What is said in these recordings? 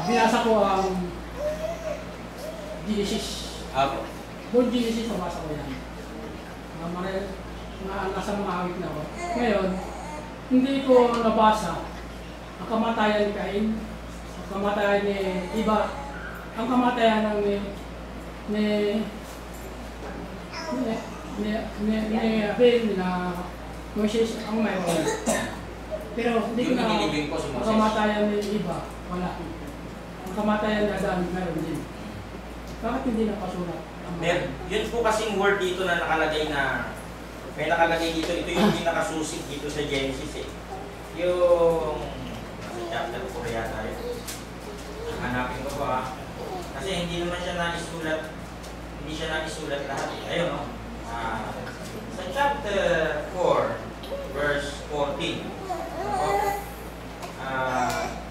binasa ko ang Genesis. Buong Genesis, nabasa ko yan. Nasa mga awit na ako. Ngayon, hindi ko nabasa ang kamatayan ni Cain, ang kamatayan ni Eva, ang kamatayan ni Abel na Moses ang mayroon. Pero hindi ko na ang kamatayan ni Eva, wala. Ang kamatayan ni Adan, mayroon din. Bakit hindi nakasulat? Yun po kasing word dito na nakalagay na may nakalagay dito, ito yung pinakasusik dito sa Genesis eh. Yung chapter 4 yata yun. Hanapin ko ba? Kasi hindi naman siya naisulat, hindi siya naisulat lahat eh. Ayun o. Sa chapter 4, verse 14.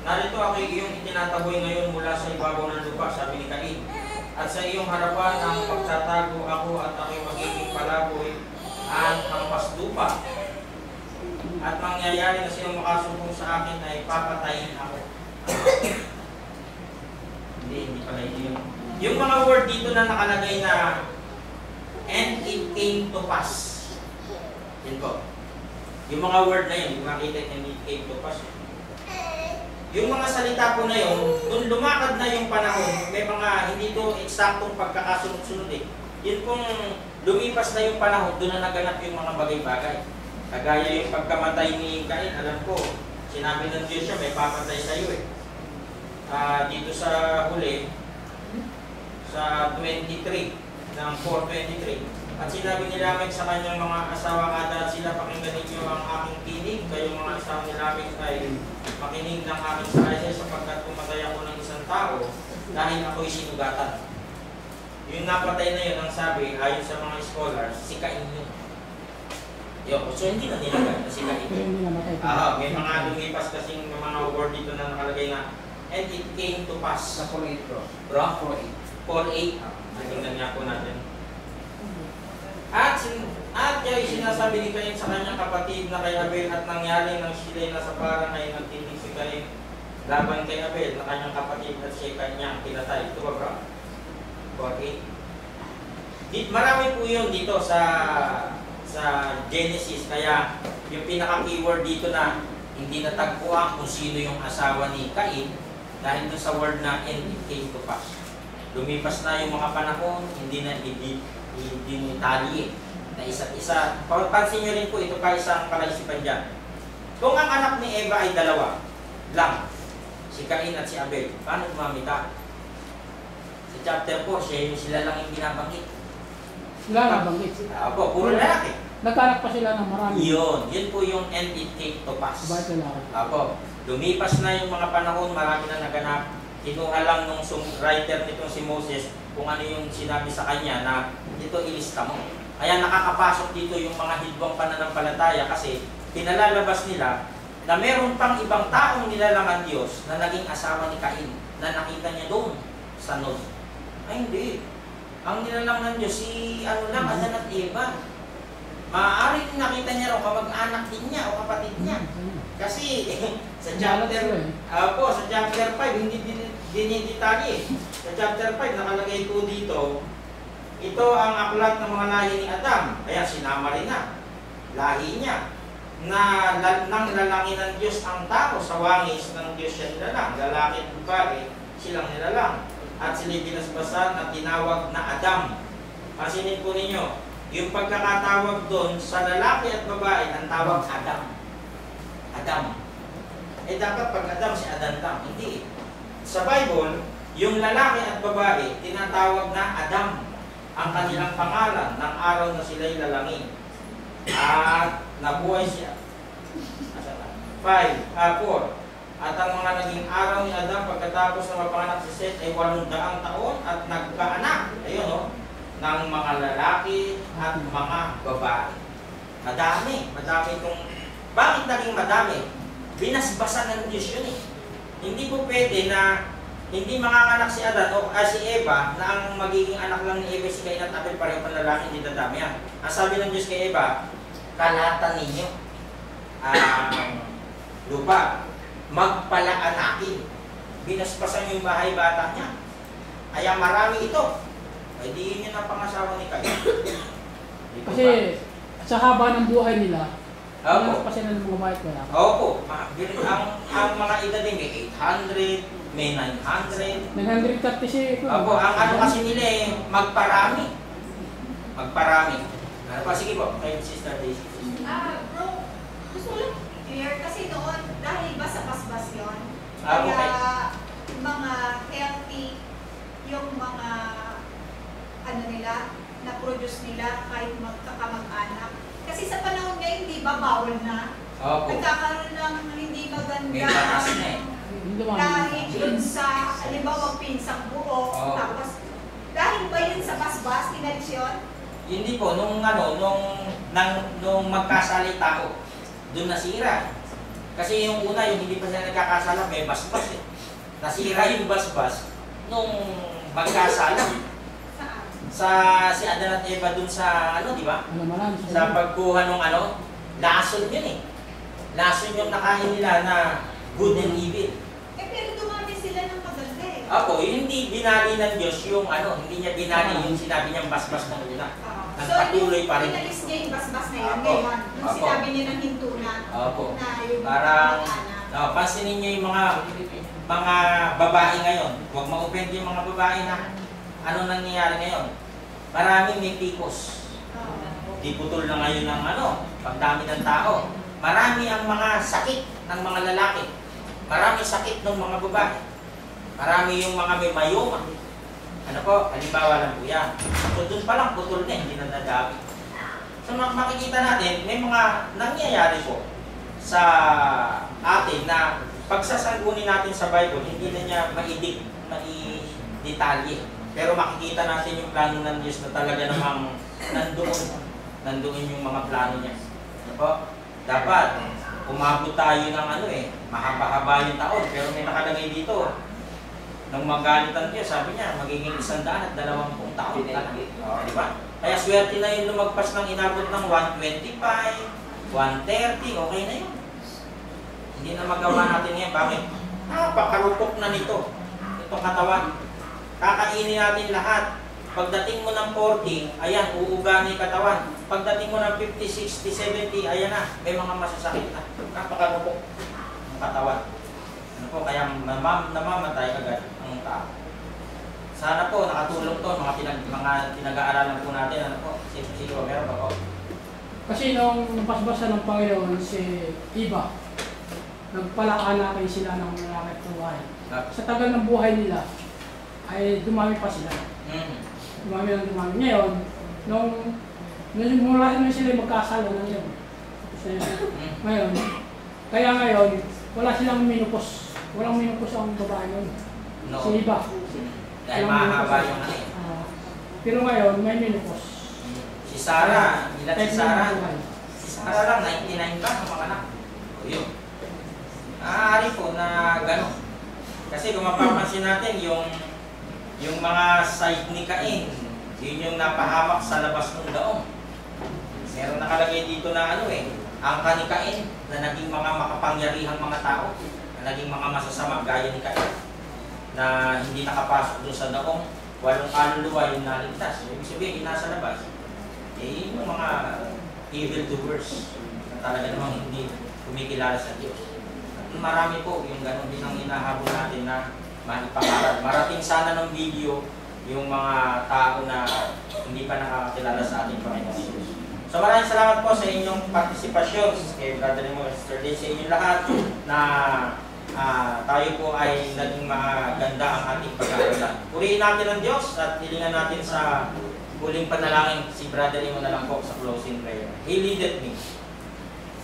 Narito ako iyong itinataboy ngayon mula sa ibabaw ng lupa, sabi ni Cain. At sa iyong harapan ang pagtatago ako at ako'y magiging palaboy ang hampas lupa. At mangyayari na siyang makasumbong sa akin ay papatayin ako. Hindi pala yun. Yung mga word dito na nakalagay na and it came to pass. Yun po. Yung mga word na yun, yung makita and it came to pass. Yung mga salita po na yun, doon lumakad na yung panahon, may mga hindi to eksaktong pagkakasunod-sunod eh. Yun pong lumipas na yung panahon, doon na naganap yung mga bagay-bagay. Kagaya yung pagkamatay ni Cain, alam ko, sinabi ng Diyos siya, may papatay sa iyo eh. Dito sa huli, sa 23, ng 4:23, at sinabi ni Lamech sa kanyang mga asawa, kada sila pakinggan ninyo ang aking tinig, kayong mga asawa ni Lamech ay makinig ng aking salita sapagkat pumatay ako ng isang tao dahil ako'y sinugatan. Yung napatay na yun, ang sabi, ayon sa mga scholars, si Cain yun. So hindi na nilagay na si Cain. May mga lumipas kasing mga word dito na nakalagay na and it came to pass. Sa 4:8 bro. Bro? 4:8. Tingnan niya po natin. At yung sinasabi ni Cain sa kanyang kapatid na kay Abel at nangyari nang sila'y nasa parang ay nagtindig si Cain laban kay Abel na kanyang kapatid at siya kanyang pinatay. Ito ba bro? 4:8. Marami po yun dito sa Genesis, kaya yung pinaka-keyword dito na hindi natagpuan kung sino yung asawa ni Cain dahil doon sa word na and it came to pass. Lumipas na yung mga panahon, hindi nitali na isa't isa. Pansin nyo rin po, ito pa isang palaisipan dyan. Kung ang anak ni Eva ay dalawa lang, si Cain at si Abel, paano gumamita? Sa chapter 4, sila lang yung binabanggit. Sila nabanggit. Opo, puro lalaki. Nagkanak pa sila ng marami. Yun po yung and it came to pass. Opo, lumipas na yung mga panahon, marami na naganap. Kinuha lang nung writer nitong si Moses kung ano yung sinabi sa kanya na ito ilista mo. Kaya nakakapasok dito yung mga hidwang pananampalataya kasi pinalalabas nila na meron pang ibang taong nilalang ang Diyos na naging asawa ni Cain na nakita niya doon sa Nod. Ay hindi. Ang nilalang ng Diyos, si Adan at Eva. Maaaring nakita niya raw kamag-anak din niya o kapatid niya. Kasi sa chapter 5, hindi dinidetalye. Sa chapter 5, nakalagay po dito, ito ang aklat ng mga lahi ni Adam. Kaya sinama rin na. Lahi niya. Nang lalangin ng Diyos ang tao sa wangis ng Diyos siya nilalang. Lalaki at babae, silang nilalang. At sila'y binasbasan at tinawag na Adam. Pasinin po ninyo, yung pagkakatawag doon sa lalaki at babae, ang tawag Adam. Adam. Dapat pag Adam, si Adan lang. Hindi. Sa Bible, yung lalaki at babae, tinatawag na Adam. Ang kanilang pangalan ng araw na sila'y lalangin. At nabuhay siya. 4. At ang mga naging araw ni Adam pagkatapos na mapanganak si Seth ay 800 taon at nagkaanak. Ayun o. Ng mga lalaki at mga babae. Madami itong. Bakit naging madami? Binasbasan ng Diyos yun eh. Hindi po pwede na hindi makakanak si Adan o si Eva na ang magiging anak lang ni Eva si Cain at Abel pareho pang lalaki, hindi dadami yan. Ang sabi ng Diyos kay Eva, kalahatan ninyo ang lupa, magpalaanakin. binaspasan yung bahay bata niya. Kaya marami ito. Ay di yun yung napangasawa ni Kain. Kasi sa haba ng buhay nila, opo. pa sila ng mga bayad wala. Opo. Ang mga edad din may 800, may 900. 930 Opo, ang ano kasi nila magparami. Magparami. Ano pa? Sige po, kay Sister Daisy. Bro, gusto ko lang clear kasi noon, dahil ba sa basbas yun? Okay. Kaya mga healthy, yung mga ano nila, na-produce nila kahit magkakamag-anak. Kasi sa panahon ngayon, di ba, bawal na? Opo. Nagkakaroon ng hindi maganda May batas na eh. dahil yun sa, halimbawa, pinsang buo, tapos dahil ba yun sa basbas, tinalis yun? Hindi po, nung magkasali tao, doon nasira. Kasi yung una, yung hindi pa sila nagkakasala, may basbas eh. Nasira yung basbas nung magkasala. Si Adan at Eva doon sa, di ba? Sa pagkuha ng lason yun eh. Lason yung nakain nila na good and evil. Pero dumami sila ng maganda eh. Apo, hindi binali ng Diyos yung hindi niya binali yung sinabi niyang basbas ng una. Nagpatuloy pa rin. Pinalis niya yung basbas na yun ngayon. Nung sinabi niya ng hintunan na yung parang, pansinin niyo yung mga babae ngayon. Huwag ma-offend yung mga babae na ano nangyayari ngayon. Maraming may pikos. Di putol na ngayon ng pagdami ng tao. Marami ang mga sakit ng mga lalaki. Marami sakit ng mga babae. Marami yung mga may mayoma. Ano po? Halimbawa lang po yan. So doon pa lang putol na, hindi na nadami. So makikita natin, may mga nangyayari po sa atin na pagsasangguni natin sa Bible, hindi na niya maidetalye. Pero makikita natin yung plano ng Diyos na talaga namang nandoon yung mga plano niya. Ano po? Dapat, umabot tayo ng mahaba-haba yung taon. Pero may nakalagay dito, nung magalit ang Diyos, sabi niya, magiging 120 taon. Di ba? Kaya swerte na yung lumagpas ng inabot ng 125, 130, okay na yun. Hindi na magawa natin ngayon. Bakit? Napakarupok na nito. Itong katawan. Kakainin natin lahat. Pagdating mo ng 40, ayan, uuga na yung katawan. Pagdating mo ng 50, 60, 70, ayan na, may mga masasakit na. Napakarupok ng katawan. Ano po, kaya namamatay agad ang tao. Sana po, nakatulong to, mga pinag-aaralan po natin. Ano po, si Romero po. Kasi nung pasbasa ng Panginoon, si Eva, nagpalakanakin sila ng lalaki at buhay. Sa tagal ng buhay nila, ay dumami pa sila. Dumami. Ngayon, nung mula na sila magkasalo ng yun. Ngayon, kaya ngayon, wala silang minupos. Walang minupos ang babae nun. No. Si Eva. Dahil mahaba yung pero ngayon, may minupos. Si Sarah, ilan si Sarah? Si Sarah lang, 99 ba ng mga anak? O yun. Maaari po na gano'n. Kasi kung mapapansin natin, yung mga side ni Cain, yun yung napahamak sa labas ng daong. Meron nakalagay dito na ang ni Cain na naging mga makapangyarihang mga tao, na naging mga masasama gaya ni Cain, na hindi nakapasok doon sa daong, 8 kaluluwa yung naligtas. Ibig sabihin, yung nasa labas, yung mga evil doers na talaga namang hindi kumikilala sa Diyos. Marami po, yung gano'n din ang hinahabol natin na maipangaral. Marating sana ng video yung mga tao na hindi pa nakakakilala sa ating Panginoon Diyos. So maraming salamat po sa inyong partisipasyon, kay Brother Remo, Sister Day, sa inyong lahat na tayo po ay naging maganda ang ating pag-aaralan. Purihin natin ang Diyos at hilingan natin sa huling panalangin si Brother Remo na lang po sa closing prayer. He leaded me.